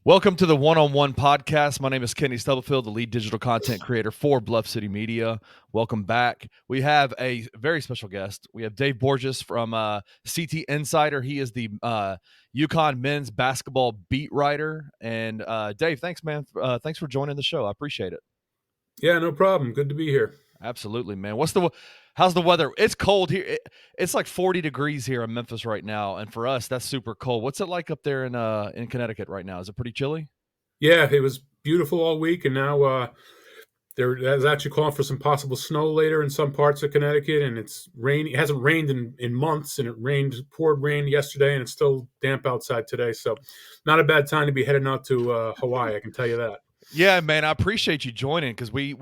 Welcome to the One-on-One podcast. My name is Kenny Stubblefield, the lead digital content creator for Bluff City Media. Welcome back. We have a very special guest. We have Dave Borges from CT Insider. He is the UConn men's basketball beat writer. And Dave, thanks, man. Thanks for joining the show. I appreciate it. Yeah, no problem. Good to be here. Absolutely, man. How's the weather? It's cold here. It's like 40 degrees here in Memphis right now, and for us, that's super cold. What's it like up there in Connecticut right now? Is it pretty chilly? Yeah, it was beautiful all week, and now there's actually calling for some possible snow later in some parts of Connecticut, and it's rain. It hasn't rained in months, and poured rain yesterday, and it's still damp outside today. So, not a bad time to be heading out to Hawaii. I can tell you that. Yeah, man, I appreciate you joining because we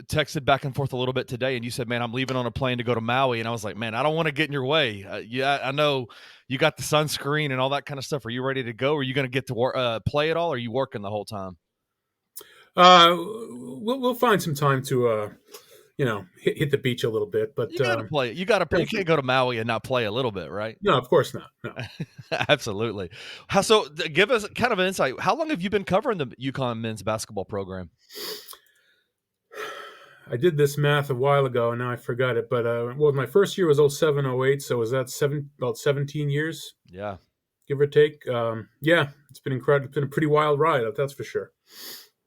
texted back and forth a little bit today, and you said, "Man, I'm leaving on a plane to go to Maui," and I was like, "Man, I don't want to get in your way." Yeah, I know you got the sunscreen and all that kind of stuff. Are you ready to go? Are you going to get to play it all? Or are you working the whole time? We'll find some time to hit the beach a little bit, but You got to play it. You got to. You can't go to Maui and not play a little bit, right? no, of course not. No. Absolutely. Give us kind of an insight. How long have you been covering the UConn men's basketball program? I did this math a while ago, and now I forgot it. But my first year was 07, 08, so was that about 17 years, Yeah. give or take? Yeah, it's been incredible. It's been a pretty wild ride, that's for sure.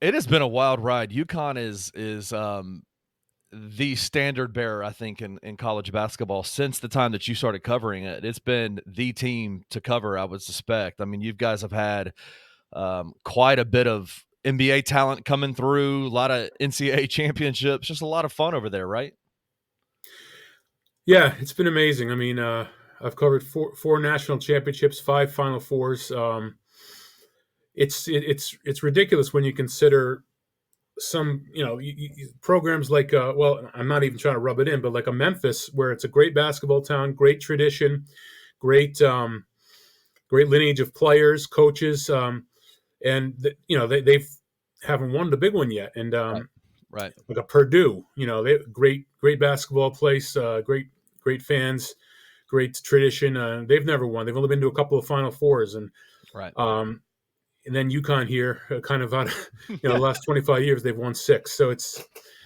It has been a wild ride. UConn is the standard bearer, I think, in college basketball since the time that you started covering it. It's been the team to cover, I would suspect. I mean, you guys have had quite a bit of NBA talent coming through, a lot of NCAA championships, just a lot of fun over there, right? Yeah, it's been amazing. I mean, I've covered four national championships, 5 Final Fours. It's ridiculous when you consider some programs like I'm not even trying to rub it in, but like a Memphis, where it's a great basketball town, great tradition, great great lineage of players, coaches, and they haven't won the big one yet. And Right. like a Purdue, they great basketball place, great fans, great tradition. They've never won. They've only been to a couple of Final Fours, and Right. and then UConn here, kind of out of the last 25 years, they've won 6. So it's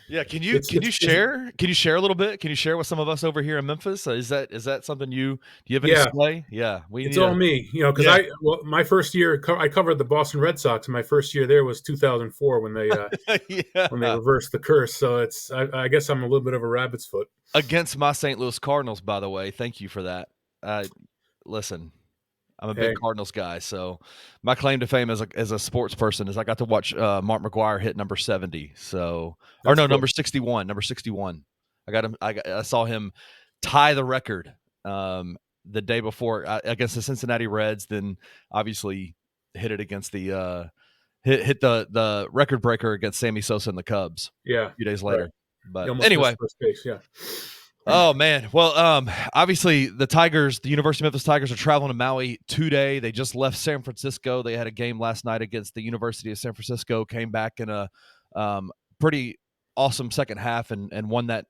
Yeah, can you it's can you it's, it's share can you share a little bit? Can you share with some of us over here in Memphis? Is that something do you have any yeah, sway? Yeah, we it's need all a me, because yeah. my first year I covered the Boston Red Sox, and my first year there was 2004 when they Yeah. reversed the curse. So I guess I'm a little bit of a rabbit's foot. Against my St. Louis Cardinals, by the way. Thank you for that. Listen, I'm a big Hey, Cardinals guy, so my claim to fame as a sports person is I got to watch Mark McGwire hit number 70. So, or that's no, cool. number 61, number 61. I got him. I saw him tie the record the day before against the Cincinnati Reds. Then obviously hit it against the hit the record breaker against Sammy Sosa and the Cubs Yeah, a few days right. later. He But almost missed anyway, first base. Yeah. oh man. Well, obviously the Tigers, the University of Memphis Tigers are traveling to Maui today. They just left San Francisco. They had a game last night against the University of San Francisco, came back in a pretty awesome second half and won that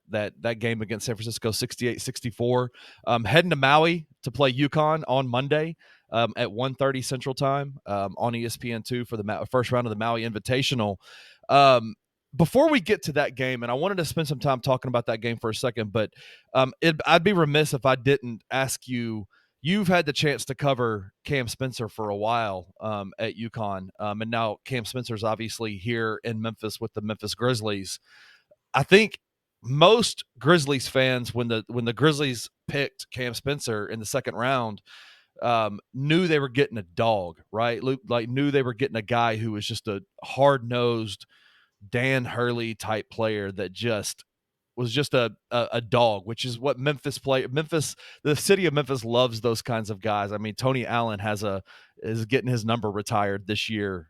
game against San Francisco 68-64. Heading to Maui to play UConn on Monday at 1:30 Central Time on ESPN2 for the first round of the Maui Invitational. Before we get to that game, and I wanted to spend some time talking about that game for a second, but I'd be remiss if I didn't ask you. You've had the chance to cover Cam Spencer for a while at UConn, and now Cam Spencer's obviously here in Memphis with the Memphis Grizzlies. I think most Grizzlies fans, when the Grizzlies picked Cam Spencer in the second round, knew they were getting a dog, right? Like knew they were getting a guy who was just a hard nosed Dan Hurley type player that just was just a dog, which is what Memphis, the city of Memphis loves those kinds of guys. I mean, Tony Allen is getting his number retired this year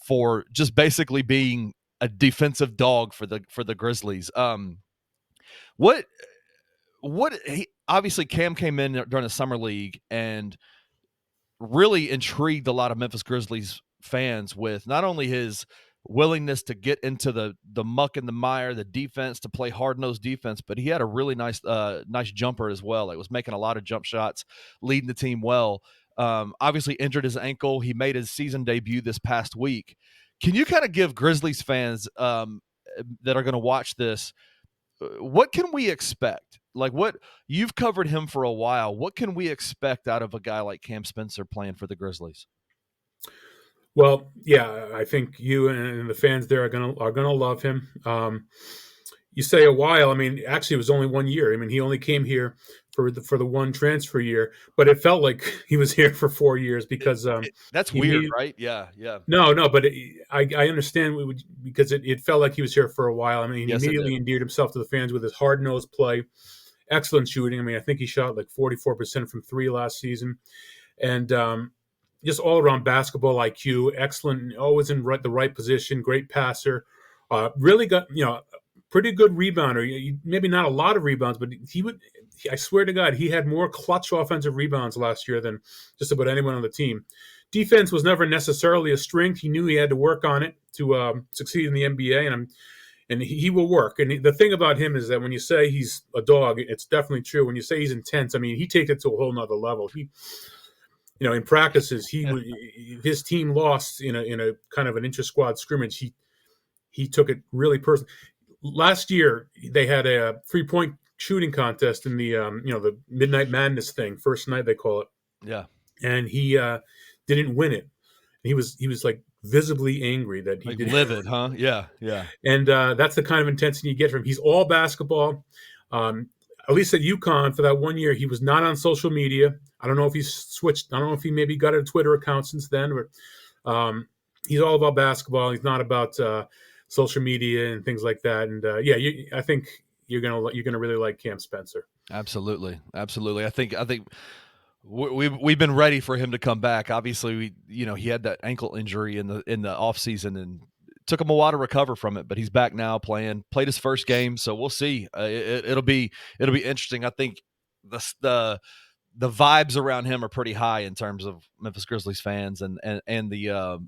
for just basically being a defensive dog for the Grizzlies. What obviously Cam came in during the summer league and really intrigued a lot of Memphis Grizzlies fans with not only his willingness to get into the muck and the mire, the defense, to play hard-nosed defense, but he had a really nice jumper as well. Like was making a lot of jump shots, leading the team well. Obviously injured his ankle. He made his season debut this past week. Can you kind of give Grizzlies fans that are going to watch this, what can we expect? Like, what you've covered him for a while. What can we expect out of a guy like Cam Spencer playing for the Grizzlies? Well, yeah, I think you and the fans there are gonna love him. You say a while. I mean, actually, it was only 1 year. I mean, he only came here for the one transfer year, but it felt like he was here for 4 years because That's he weird, immediately. right? Yeah, yeah. No, but I understand because it felt like he was here for a while. I mean, he Yes, it did. immediately endeared himself to the fans with his hard nosed play, excellent shooting. I mean, I think he shot like 44% from three last season, and just all around basketball IQ, excellent, always in the right position, great passer. Really got pretty good rebounder. Maybe not a lot of rebounds, but he would. I swear to God, he had more clutch offensive rebounds last year than just about anyone on the team. Defense was never necessarily a strength. He knew he had to work on it to succeed in the NBA, and he will work. And the thing about him is that when you say he's a dog, it's definitely true. When you say he's intense, I mean, he takes it to a whole nother level. In practices, his team lost in a kind of an inter-squad scrimmage. He took it really personally. Last year, they had a 3-point shooting contest in the Midnight Madness thing, first night they call it, Yeah. and he didn't win it. He was like visibly angry that he Like did. livid, huh? Yeah, yeah. And that's the kind of intensity you get from him. He's all basketball. Um, at least at UConn for that 1 year, he was not on social media. I don't know if he's switched. I don't know if he maybe got a Twitter account since then, but he's all about basketball. He's not about social media and things like that. And I think you're gonna really like Cam Spencer. Absolutely, absolutely. I think we've been ready for him to come back. Obviously, he had that ankle injury in the off season, and it took him a while to recover from it. But he's back now, played his first game, so we'll see. It'll be interesting. I think the vibes around him are pretty high in terms of Memphis Grizzlies fans and the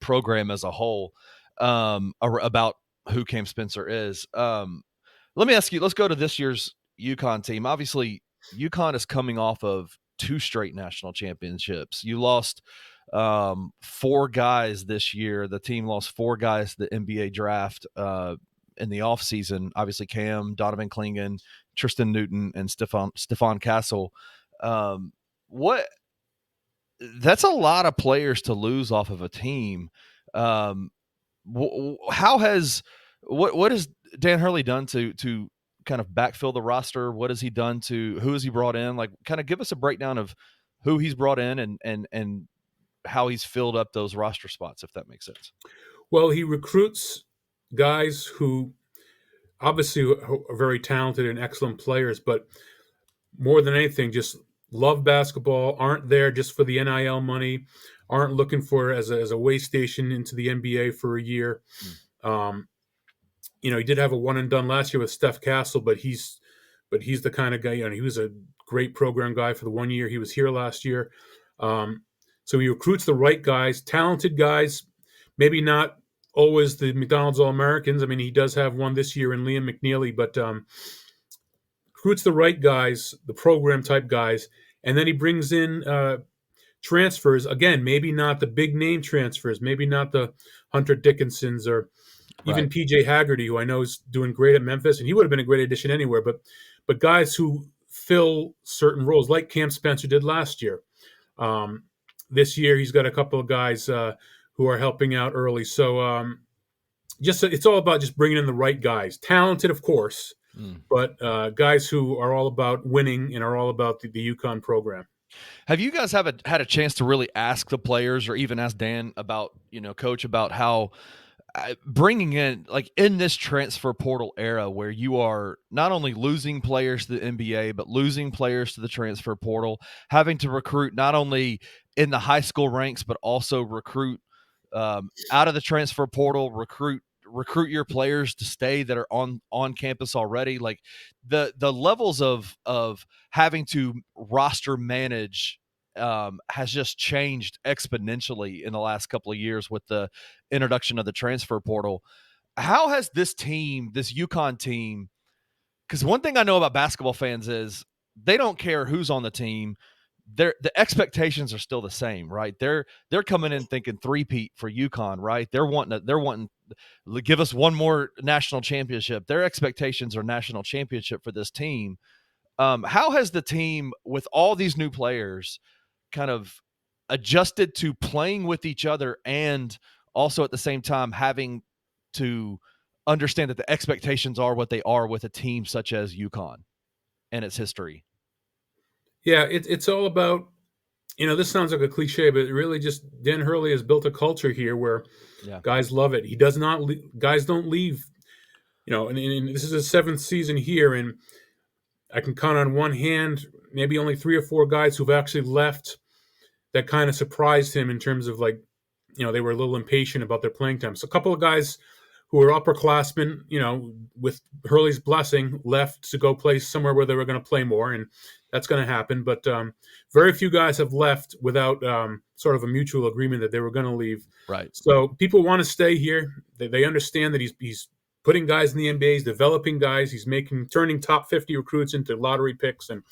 program as a whole, about who Cam Spencer is. Let me ask you. Let's go to this year's UConn team. Obviously, UConn is coming off of two straight national championships. You lost four guys this year. The team lost four guys to the NBA draft in the offseason. Obviously, Cam, Donovan Clingan, Tristan Newton, and Stephon Castle. What That's a lot of players to lose off of a team. Um, how has what has Dan Hurley done to kind of backfill the roster? What has he done who has he brought in? Like, kind of give us a breakdown of who he's brought in and how he's filled up those roster spots, if that makes sense. Well, he recruits guys who obviously are very talented and excellent players, but more than anything, just love basketball, aren't there just for the NIL money, aren't looking for as a way station into the NBA for a year. Um, he did have a one and done last year with Steph Castle, but he's the kind of guy. He was a great program guy for the 1 year he was here last year. So he recruits the right guys, talented guys, maybe not always the McDonald's All-Americans. I mean, he does have one this year in Liam McNeely, but recruits the right guys, the program type guys, and then he brings in transfers. Again, maybe not the big name transfers, maybe not the Hunter Dickinsons or even Right. PJ Haggerty, who I know is doing great at Memphis, and he would have been a great addition anywhere. But guys who fill certain roles, like Cam Spencer did last year. This year, he's got a couple of guys who are helping out early. So it's all about just bringing in the right guys, talented, of course, but guys who are all about winning and are all about the UConn program. Have you guys had a chance to really ask the players or even ask Dan about, coach, about how bringing in, like, in this transfer portal era where you are not only losing players to the NBA, but losing players to the transfer portal, having to recruit not only in the high school ranks, but also recruit out of the transfer portal, recruit your players to stay that are on campus already. Like, the levels of having to roster manage has just changed exponentially in the last couple of years with the introduction of the transfer portal. How has this UConn team, because one thing I know about basketball fans is they don't care who's on the team. the expectations are still the same, right? They're coming in thinking three-peat for UConn, right? They're wanting to give us one more national championship. Their expectations are national championship for this team. How has the team, with all these new players, kind of adjusted to playing with each other and also at the same time having to understand that the expectations are what they are with a team such as UConn and its history? Yeah, it's all about, this sounds like a cliche, but it really just Dan Hurley has built a culture here where Yeah. guys love it. He does not guys don't leave, and this is his seventh season here, and I can count on one hand maybe only 3 or 4 guys who've actually left that kind of surprised him in terms of, like, they were a little impatient about their playing time. So a couple of guys who were upperclassmen, with Hurley's blessing, left to go play somewhere where they were going to play more, and that's going to happen. But very few guys have left without sort of a mutual agreement that they were going to leave. Right. So people want to stay here. They understand that he's putting guys in the NBA, he's developing guys, he's turning top 50 recruits into lottery picks, and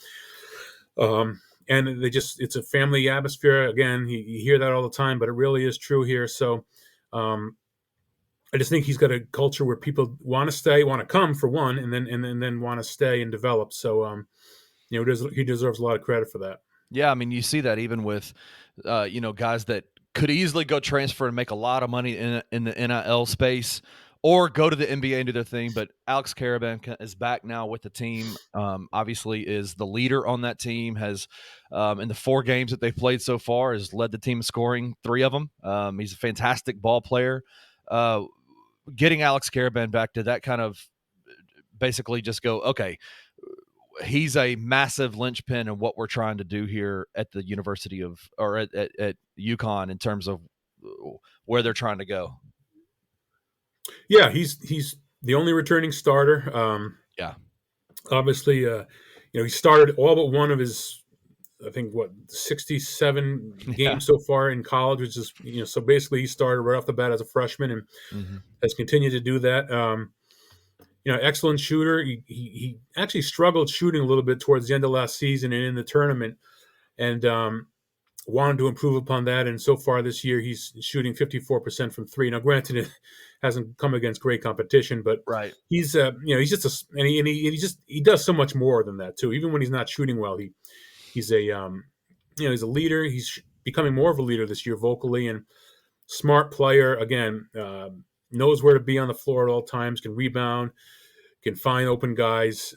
it's a family atmosphere. Again, you hear that all the time, but it really is true here. So I just think he's got a culture where people want to stay, want to come for one, and then want to stay and develop. So he deserves a lot of credit for that. Yeah, I mean, you see that even with, guys that could easily go transfer and make a lot of money in the NIL space, or go to the NBA and do their thing. But Alex Caravan is back now with the team. Obviously, is the leader on that team. Has in the 4 games that they've played so far, has led the team in scoring 3 of them. He's a fantastic ball player. Getting Alex Caravan back to that kind of basically just go, okay, he's a massive linchpin in what we're trying to do here at the University of, or at UConn, in terms of where they're trying to go. Yeah, he's the only returning starter. Yeah. Obviously, he started all but one of his, I think, 67 Yeah. games so far in college, which is, so basically he started right off the bat as a freshman and has continued to do that. Excellent shooter. He actually struggled shooting a little bit towards the end of last season and in the tournament, and wanted to improve upon that. And so far this year, he's shooting 54% from 3. Now, granted, it hasn't come against great competition, but Right. he's he's just he does so much more than that too. Even when he's not shooting well, he's a he's a leader. He's becoming more of a leader this year vocally, and smart player. Again, knows where to be on the floor at all times. Can rebound. Can find open guys.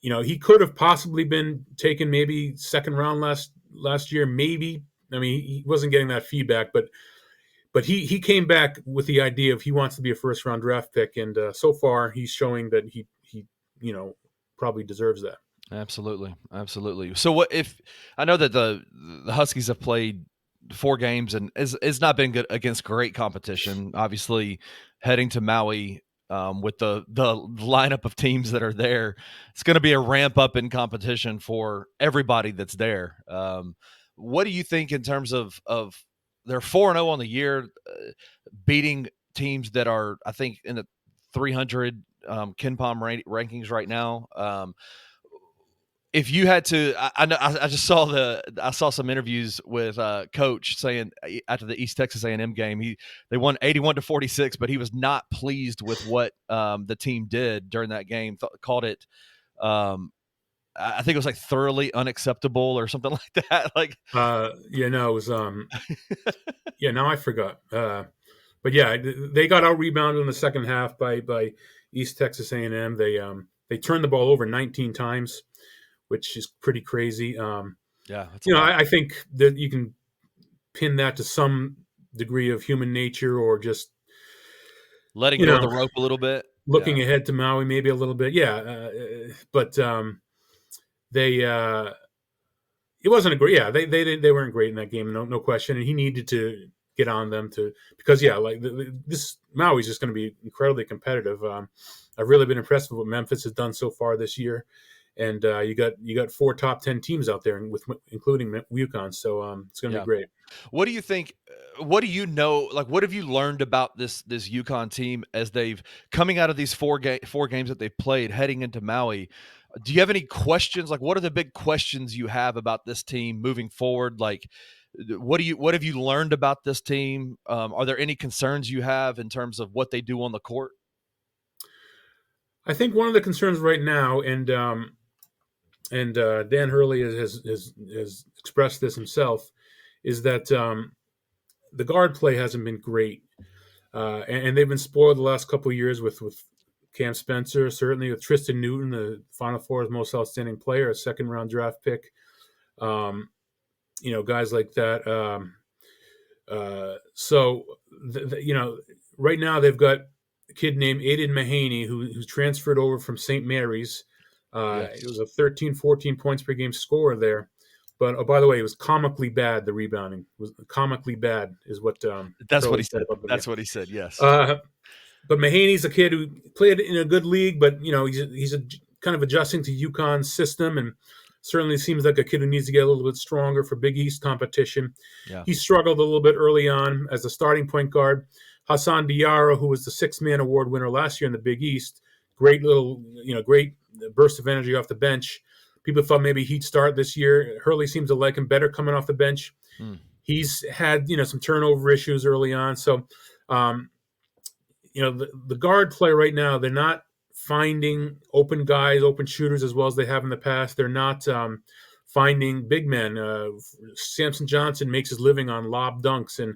He could have possibly been taken maybe second round last year. Maybe. I mean, he wasn't getting that feedback, but he came back with the idea of he wants to be a first round draft pick, and so far he's showing that he probably deserves that. Absolutely. Absolutely. So what if, I know that the Huskies have played 4 games and it's not been good against great competition. Obviously, heading to Maui, with the lineup of teams that are there, it's going to be a ramp up in competition for everybody that's there. What do you think in terms of they're 4-0 on the year, beating teams that are, I think, in the 300 KenPom rankings right now? If you had to, I know I just I saw some interviews with Coach saying after the East Texas A&M game, they won 81-46, but he was not pleased with what the team did during that game. Called it, I think it was like thoroughly unacceptable or something like that. Like, No, it was now I forgot. But yeah, they got out rebounded in the second half by East Texas A&M. They turned the ball over 19 times, which is pretty crazy. Yeah, that's a lot. I think that you can pin that to some degree of human nature, or just Letting go of the rope a little bit. looking Yeah. ahead to Maui maybe a little bit. Yeah, but they it wasn't a great. Yeah, they weren't great in that game, no question. And he needed to get on them because like this Maui's just going to be incredibly competitive. I've really been impressed with what Memphis has done so far this year. And you got 4 top 10 teams out there, including UConn. So it's going to be great. What do you think? What do you know? Like, what have you learned about this UConn team as they've coming out of these 4 games that they've played, heading into Maui? Do you have any questions? Like, what are the big questions you have about this team moving forward? Like, what have you learned about this team? Are there any concerns you have in terms of what they do on the court? I think one of the concerns right now, and Dan Hurley has expressed this himself, is that the guard play hasn't been great, and they've been spoiled the last couple of years with Cam Spencer, certainly with Tristan Newton, the Final Four's most outstanding player, a second round draft pick. Um, guys like that. So right now they've got a kid named Aiden Mahaney who's transferred over from St. Mary's. It Yes, was a 13, 14 points per game scorer there. But oh, by the way, it was comically bad. The rebounding was comically bad, is what that's what Hurley he said said. about them. Yeah. That's what he said. Yes. Uh, but Mahaney's a kid who played in a good league, but he's kind of adjusting to UConn's system, and certainly seems like a kid who needs to get a little bit stronger for Big East competition. Yeah. He struggled a little bit early on as a starting point guard. Hassan Diarra, who was the six-man award winner last year in the Big East, great burst of energy off the bench. People thought maybe he'd start this year. Hurley seems to like him better coming off the bench. Mm. He's had some turnover issues early on, so um, the guard play right now, they're not finding open guys, open shooters as well as they have in the past. They're not finding big men. Samson Johnson makes his living on lob dunks, and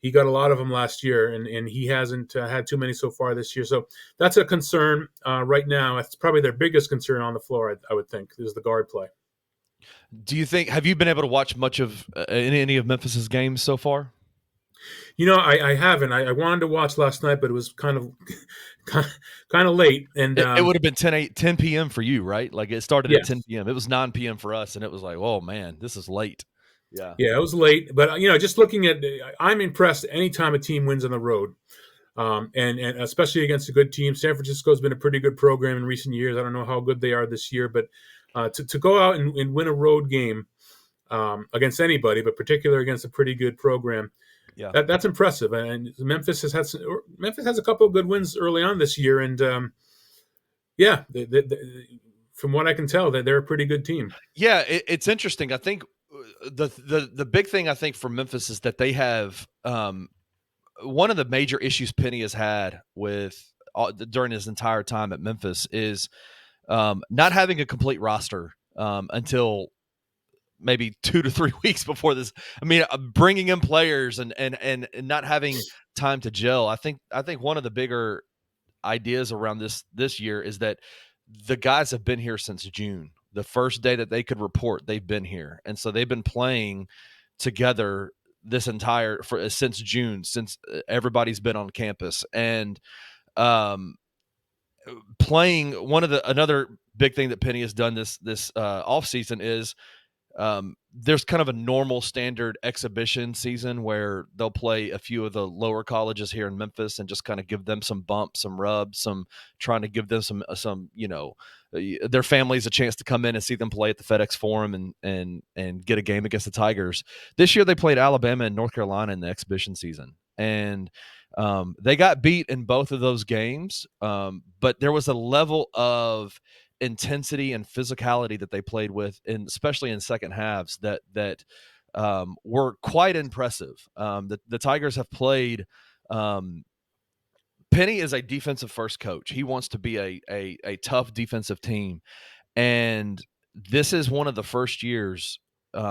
he got a lot of them last year, and he hasn't had too many so far this year. So that's a concern right now. That's probably their biggest concern on the floor, I would think, is the guard play. Do you think have you been able to watch much of any of Memphis's games so far? I haven't. I wanted to watch last night, but it was kind of kind of late, and It would have been 10 p.m. for you, right? Like it started at 10 yes. p.m. It was 9 p.m. for us, and it was like, oh man, this is late. Yeah. Yeah, it was late, but just looking at, I'm impressed anytime a team wins on the road, and especially against a good team. San Francisco's been a pretty good program in recent years. I don't know how good they are this year, but to go out and win a road game against anybody, but particularly against a pretty good program, Yeah. that's impressive. And Memphis has a couple of good wins early on this year, and yeah, from what I can tell, they're a pretty good team. Yeah, it's interesting. I think the big thing I think for Memphis is that they have one of the major issues Penny has had with during his entire time at Memphis is not having a complete roster until maybe 2 to 3 weeks before this. I mean, bringing in players and not having time to gel. I think one of the bigger ideas around this year is that the guys have been here since June. The first day that they could report, they've been here, and so they've been playing together this entire since June, since everybody's been on campus, and um, playing one of the another big thing that Penny has done this off season is there's kind of a normal standard exhibition season where they'll play a few of the lower colleges here in Memphis and just kind of give them some bumps, some rubs, some trying to give them some their families a chance to come in and see them play at the FedEx Forum and get a game against the Tigers. This year they played Alabama and North Carolina in the exhibition season, and they got beat in both of those games, but there was a level of intensity and physicality that they played with, and especially in second halves, that were quite impressive. The Tigers have played. Penny is a defensive first coach. He wants to be a tough defensive team, and this is one of the first years.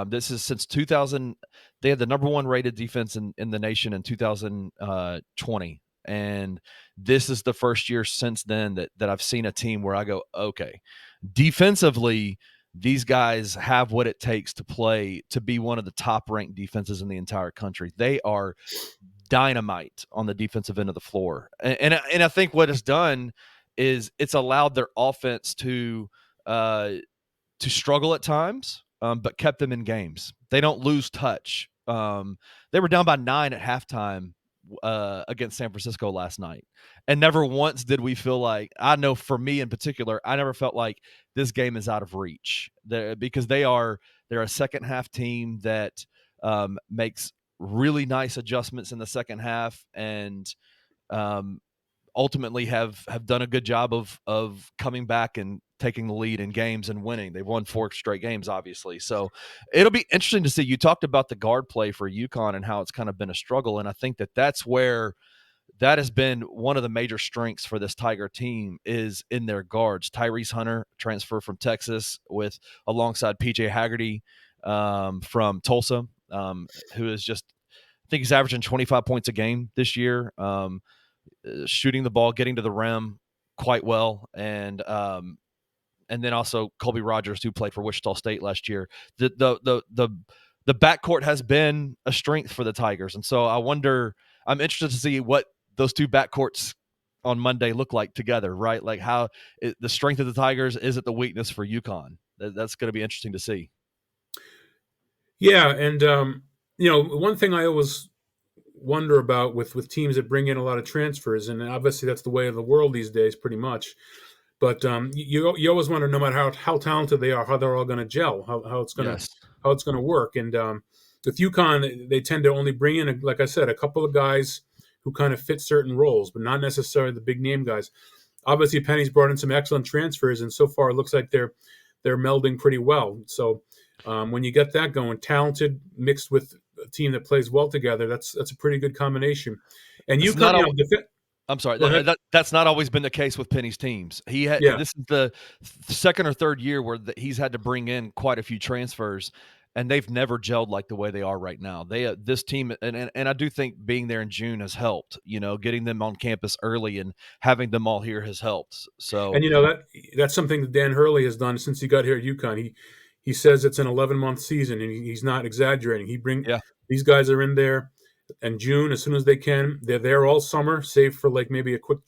This is since 2000. They had the number one rated defense in the nation in 2020, and this is the first year since then that I've seen a team where I go, okay, defensively, these guys have what it takes to be one of the top ranked defenses in the entire country. They are dynamite on the defensive end of the floor, and I think what it's done is it's allowed their offense to struggle at times, but kept them in games. They don't lose touch. They were down by 9 at halftime against San Francisco last night, and never once did we feel like, I know for me in particular, I never felt like this game is out of reach, because they're a second half team that makes really nice adjustments in the second half, and um, ultimately have done a good job of coming back and taking the lead in games and winning. They've won 4 straight games, obviously. So it'll be interesting to see. You talked about the guard play for UConn and how it's kind of been a struggle, and I think that's where that has been one of the major strengths for this Tiger team is in their guards. Tyrese Hunter, transfer from Texas, with alongside PJ Haggerty from Tulsa, who is just, I think he's averaging 25 points a game this year, shooting the ball, getting to the rim quite well, and then also Colby Rogers, who played for Wichita State last year. The backcourt has been a strength for the Tigers, and so I'm interested to see what those two backcourts on Monday look like together, right? Like the strength of the Tigers, is it the weakness for UConn? That's going to be interesting to see. Yeah, and one thing I always wonder about with teams that bring in a lot of transfers, and obviously that's the way of the world these days, pretty much. But you always wonder, no matter how talented they are, how they're all going to gel, how it's going to work. And with UConn, they tend to only bring in, like I said, a couple of guys who kind of fit certain roles, but not necessarily the big name guys. Obviously, Penny's brought in some excellent transfers, and so far it looks like they're melding pretty well. So when you get that going, talented mixed with a team that plays well together, that's a pretty good combination. And UConn, I'm sorry. That's not always been the case with Penny's teams. This is the second or third year where he's had to bring in quite a few transfers, and they've never gelled like the way they are right now. This team, and I do think being there in June has helped. Getting them on campus early and having them all here has helped. So, and that's something that Dan Hurley has done since he got here at UConn. He says it's an 11-month season, and he's not exaggerating. These guys are in there. And June, as soon as they can, they're there all summer, save for like maybe a quick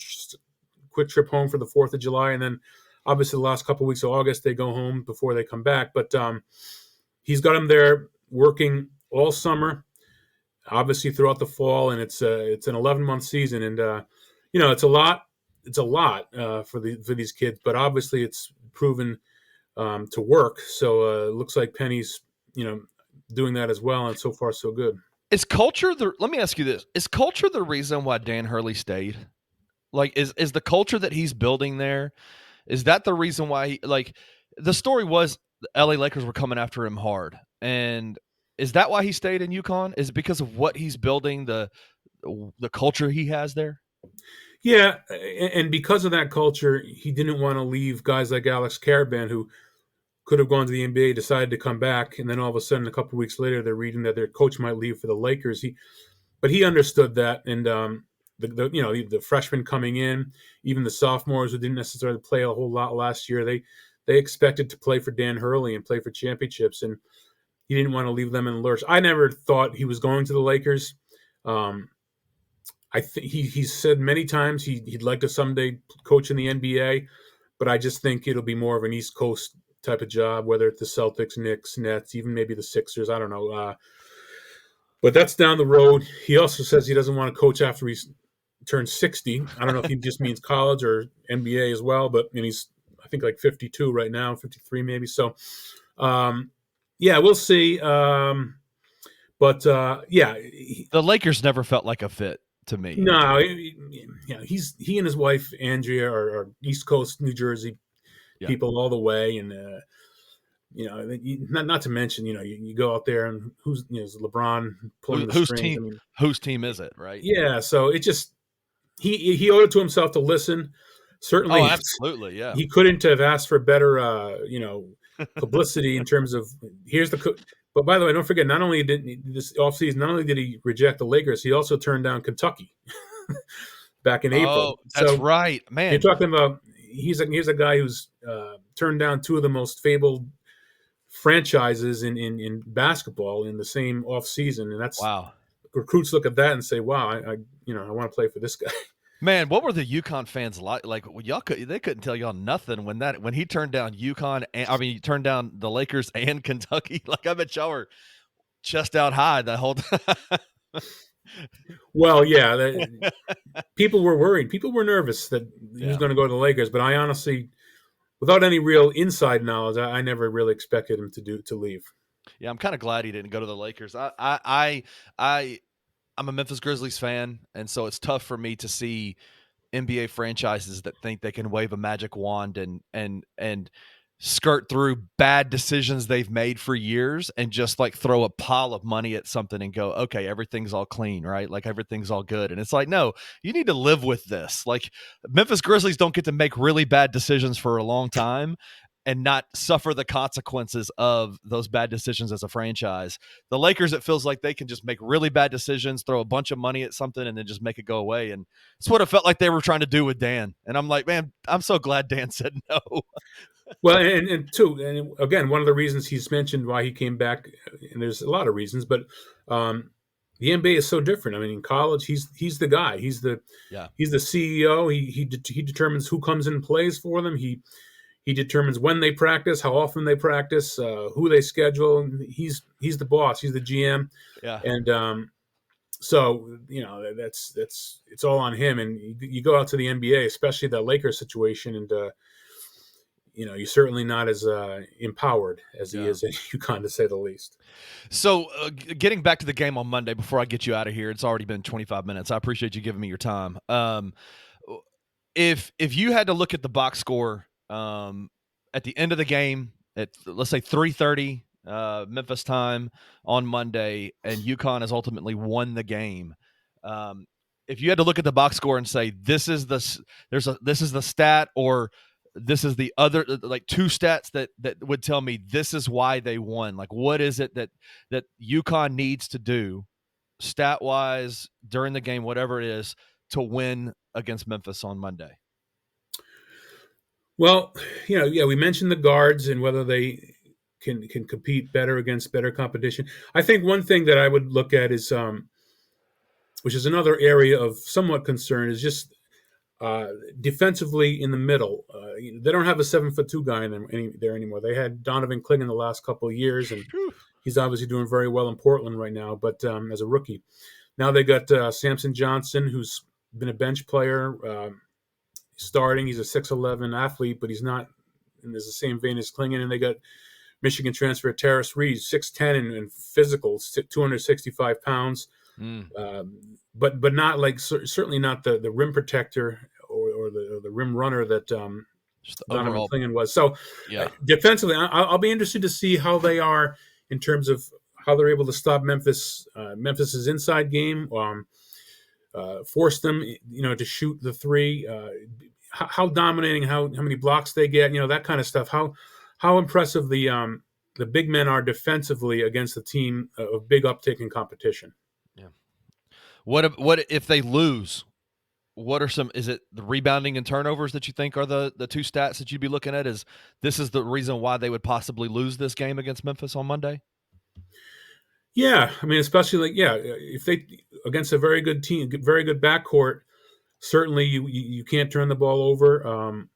trip home for the 4th of July. And then obviously the last couple of weeks of August, they go home before they come back. But he's got them there working all summer, obviously throughout the fall. And it's an 11-month season. And, it's a lot. It's a lot for these kids. But obviously it's proven to work. So it looks like Penny's, doing that as well. And so far, so good. Let me ask you this. Is culture the reason why Dan Hurley stayed? Like, is the culture that he's building there, is that the reason why the story was the LA Lakers were coming after him hard. And is that why he stayed in UConn? Is it because of what he's building, the culture he has there? Yeah, and because of that culture, he didn't want to leave guys like Alex Caravan, who could have gone to the NBA, decided to come back, and then all of a sudden, a couple of weeks later, they're reading that their coach might leave for the Lakers. But he understood that, and the freshmen coming in, even the sophomores who didn't necessarily play a whole lot last year, they expected to play for Dan Hurley and play for championships, and he didn't want to leave them in the lurch. I never thought he was going to the Lakers. I think he said many times he'd like to someday coach in the NBA, but I just think it'll be more of an East Coast type of job, whether it's the Celtics, Knicks, Nets, even maybe the Sixers. I don't know. But that's down the road. He also says he doesn't want to coach after he's turned 60. I don't know if he just means college or NBA as well, but he's, I think, like 52 right now, 53 maybe. So, we'll see. The Lakers never felt like a fit to me. No, he and his wife Andrea are East Coast New Jersey people all the way, and not to mention, you go out there and who's is LeBron pulling the strings. Whose team is it, right? Yeah, so it just he owed it to himself to listen. Certainly, oh, absolutely, yeah. He couldn't have asked for better, publicity in terms of here's the. But by the way, don't forget, not only did this offseason, not only did he reject the Lakers, he also turned down Kentucky back in April. Oh, that's right, man. You're talking about he's a guy who's turned down two of the most fabled franchises in basketball in the same offseason, and that's wow. Recruits look at that and say, "Wow, I want to play for this guy." Man, what were the UConn fans like? Like, they couldn't tell y'all nothing when he turned down UConn. He turned down the Lakers and Kentucky. Like, I bet y'all were chest out high the whole time. Well, yeah, people were worried. People were nervous that he was going to go to the Lakers. But I honestly, without any real inside knowledge, I never really expected him to leave. Yeah, I'm kind of glad he didn't go to the Lakers. I'm a Memphis Grizzlies fan, and so it's tough for me to see NBA franchises that think they can wave a magic wand and skirt through bad decisions they've made for years and just like throw a pile of money at something and go, okay, everything's all clean, right? Like everything's all good. And it's like, no, you need to live with this. Like Memphis Grizzlies don't get to make really bad decisions for a long time and not suffer the consequences of those bad decisions as a franchise. The Lakers, it feels like they can just make really bad decisions, throw a bunch of money at something, and then just make it go away. And it's what it felt like they were trying to do with Dan. And I'm like, man, I'm so glad Dan said no. Well, and two, and again, one of the reasons he's mentioned why he came back, and there's a lot of reasons, but the NBA is so different. I mean, in college, he's the guy. Yeah. He's the CEO. He determines who comes in and plays for them. He determines when they practice, how often they practice, who they schedule. He's the boss. He's the GM, Yeah. and so that's it's all on him. And you go out to the NBA, especially the Lakers situation, and you're certainly not as empowered as he is at UConn, to say the least. So getting back to the game on Monday before I get you out of here, it's already been 25 minutes. I appreciate you giving me your time. If you had to look at the box score at the end of the game at, let's say, 3:30 Memphis time on Monday, and UConn has ultimately won the game, if you had to look at the box score and say this is the stat, or this is the other, like two stats that would tell me this is why they won, like what is it that UConn needs to do stat wise during the game, whatever it is, to win against Memphis on Monday? Well, we mentioned the guards and whether they can compete better against better competition. I think one thing that I would look at is, which is another area of somewhat concern, is just defensively in the middle. They don't have a 7'2" guy there anymore. They had Donovan Clingan the last couple of years, and he's obviously doing very well in Portland right now, but as a rookie. Now they got Samson Johnson, who's been a bench player, starting. He's a 6'11" athlete, but he's not in the same vein as Clingan. And they got Michigan transfer Terrace Reed, 6'10" and physical, 265 pounds. But not like, certainly not the rim protector or the rim runner that Donovan Clingan was. So defensively, I'll be interested to see how they are in terms of how they're able to stop Memphis's inside game, force them, to shoot the three, how dominating, how many blocks they get, that kind of stuff. How impressive the big men are defensively against a team of big uptick in competition. Yeah. What if they lose? What are is it the rebounding and turnovers that you think are the two stats that you'd be looking at? Is this is the reason why they would possibly lose this game against Memphis on Monday? Yeah, I mean, especially if they against a very good team, very good backcourt, certainly you can't turn the ball over.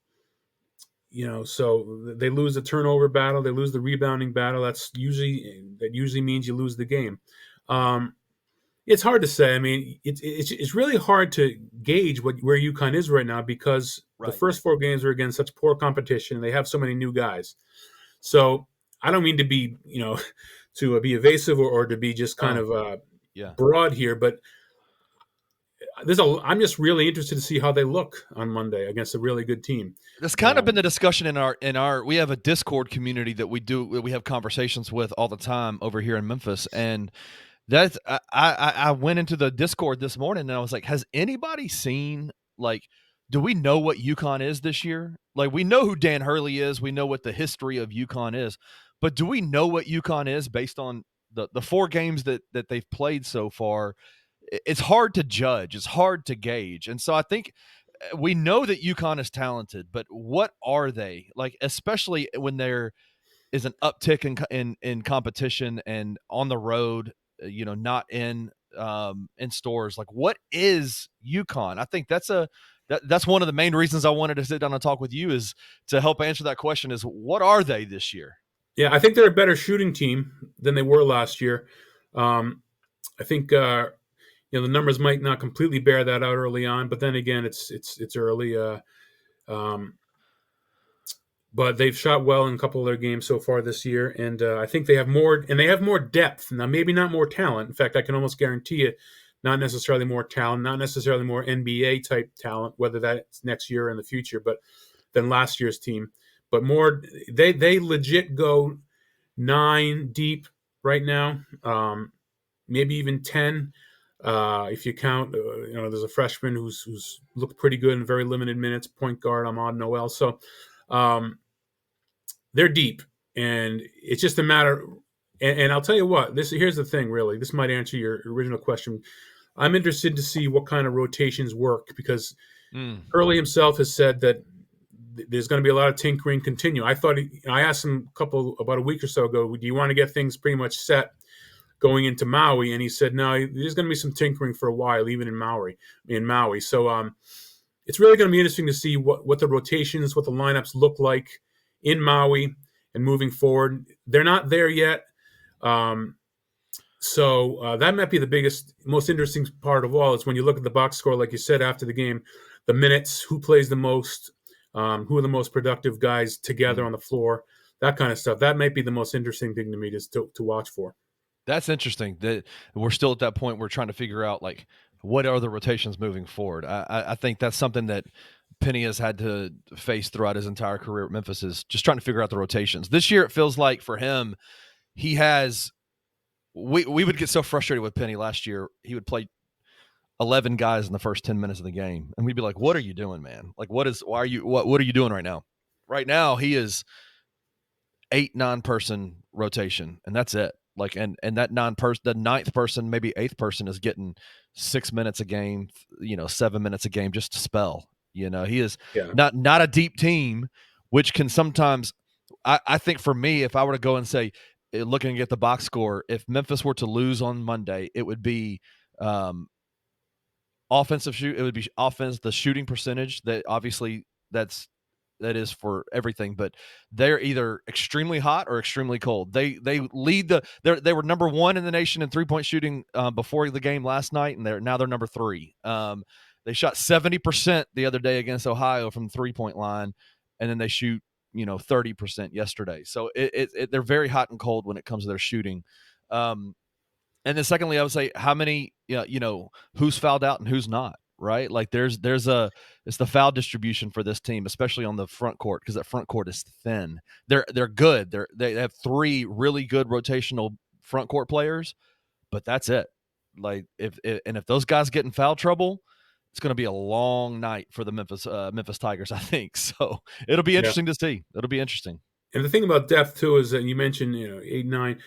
So they lose the turnover battle, they lose the rebounding battle. That usually means you lose the game. It's hard to say. I mean, it's really hard to gauge where UConn is right now, because the first four games are against such poor competition. They have so many new guys. So I don't mean to be, to be evasive or to be just kind of broad here, but I'm just really interested to see how they look on Monday against a really good team. That's kind of been the discussion in our we have a Discord community that we have conversations with all the time over here in Memphis, and that's I went into the Discord this morning and I was like, has anybody seen, like, do we know what UConn is this year? Like, we know who Dan Hurley is, we know what the history of UConn is, but do we know what UConn is based on the four games that they've played so far? It's hard to judge. It's hard to gauge. And so I think we know that UConn is talented, but what are they? Like, especially when there is an uptick in competition and on the road, not in stores. Like, what is UConn? I think that's one of the main reasons I wanted to sit down and talk with you, is to help answer that question, is what are they this year? Yeah, I think they're a better shooting team than they were last year. I think the numbers might not completely bear that out early on, but then again, it's early. But they've shot well in a couple of their games so far this year, and I think they have more depth now. Maybe not more talent. In fact, I can almost guarantee it, not necessarily more talent, not necessarily more NBA type talent, whether that's next year or in the future, but than last year's team. But more, they legit go 9 deep right now, maybe even 10. If you count, there's a freshman who's looked pretty good in very limited minutes, point guard Ahmad Noel. So um, they're deep, and it's just a matter. And I'll tell you what. Here's the thing. Really, this might answer your original question. I'm interested to see what kind of rotations work because Hurley himself has said that there's going to be a lot of tinkering continue. I asked him about a week or so ago, do you want to get things pretty much set going into Maui? And he said, no, there's going to be some tinkering for a while, even in Maui. So it's really going to be interesting to see what the rotations, what the lineups look like in Maui and moving forward. They're not there yet. So that might be the biggest, most interesting part of all is when you look at the box score, like you said, after the game, the minutes, who plays the most, who are the most productive guys together on the floor, that kind of stuff. That might be the most interesting thing to me to watch for. That's interesting that we're still at that point. We're trying to figure out like what are the rotations moving forward. I think that's something that Penny has had to face throughout his entire career at Memphis is just trying to figure out the rotations. This year, it feels like for him, he has. We would get so frustrated with Penny last year. He would play 11 guys in the first 10 minutes of the game, and we'd be like, "What are you doing, man? Like, what are you doing right now?" Right now, he is 8-9 person rotation, and that's it. Like, and that the ninth person, maybe eighth person is getting 6 minutes a game, 7 minutes a game just to spell. He is not a deep team, which can sometimes. I think for me, if I were to go and say, looking at the box score, if Memphis were to lose on Monday, it would be offensive shoot. It would be offense, the shooting percentage. That obviously that is for everything, but they're either extremely hot or extremely cold. They lead they were number 1 in the nation in 3-point shooting before the game last night, and they're number 3. They shot 70% the other day against Ohio from the 3-point line, and then they shoot 30% yesterday. So they're very hot and cold when it comes to their shooting. And then secondly, I would say how many who's fouled out and who's not. Right, like it's the foul distribution for this team, especially on the front court, because that front court is thin. They're good. They have 3 really good rotational front court players, but that's it. Like if those guys get in foul trouble, it's going to be a long night for the Memphis Tigers, I think. So it'll be interesting to see. It'll be interesting. And the thing about depth too is that you mentioned 8-9.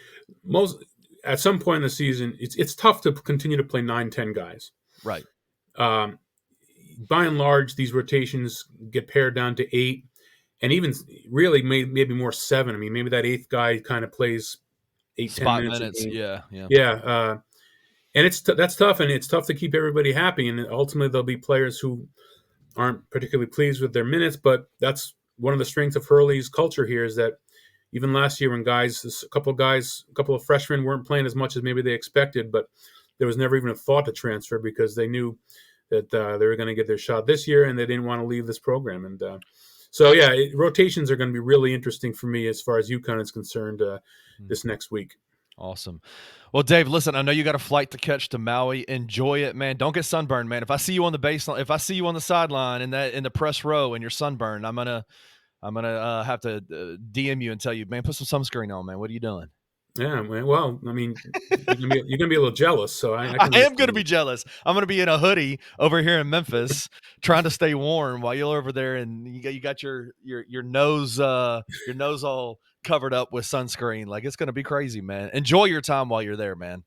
Most at some point in the season, it's tough to continue to play 9-10 guys. Right. By and large, these rotations get pared down to 8, and even really maybe more 7. I mean, maybe that 8th guy kind of plays 8-10 minutes. Yeah. And that's tough, and it's tough to keep everybody happy. And ultimately, there'll be players who aren't particularly pleased with their minutes, but that's one of the strengths of Hurley's culture here is that even last year when a couple of freshmen weren't playing as much as maybe they expected, but there was never even a thought to transfer because they knew that they were going to get their shot this year, and they didn't want to leave this program. And rotations are going to be really interesting for me as far as UConn is concerned this next week. Awesome. Well, Dave, listen, I know you got a flight to catch to Maui. Enjoy it, man. Don't get sunburned, man. If I see you on the baseline, if I see you on the sideline in the press row and you're sunburned, I'm gonna have to DM you and tell you, man, put some sunscreen on, man. What are you doing? Yeah, man. Well, I mean, you're gonna be a little jealous, so I am gonna be jealous. I'm gonna be in a hoodie over here in Memphis, trying to stay warm while you're over there, and you got your nose all covered up with sunscreen. Like it's gonna be crazy, man. Enjoy your time while you're there, man.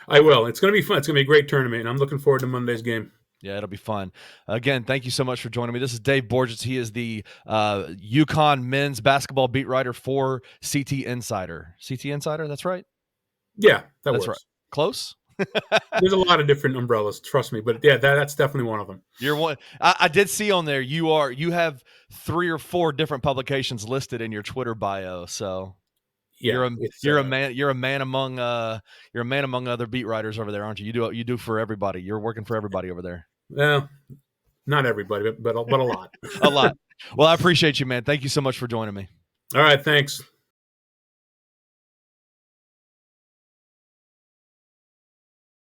I will. It's gonna be fun. It's gonna be a great tournament, and I'm looking forward to Monday's game. Yeah, it'll be fun. Again, thank you so much for joining me. This is Dave Borges. He is the UConn men's basketball beat writer for CT Insider. CT Insider, that's right? Yeah, that's works. Right. Close? There's a lot of different umbrellas, trust me. But yeah, that's definitely one of them. You're one. I did see on there you have 3 or 4 different publications listed in your Twitter bio. So yeah, you're a man among other beat writers over there, aren't you? You do for everybody. You're working for everybody over there. Well, not everybody, but a lot. A lot. Well, I appreciate you, man. Thank you so much for joining me. All right, thanks.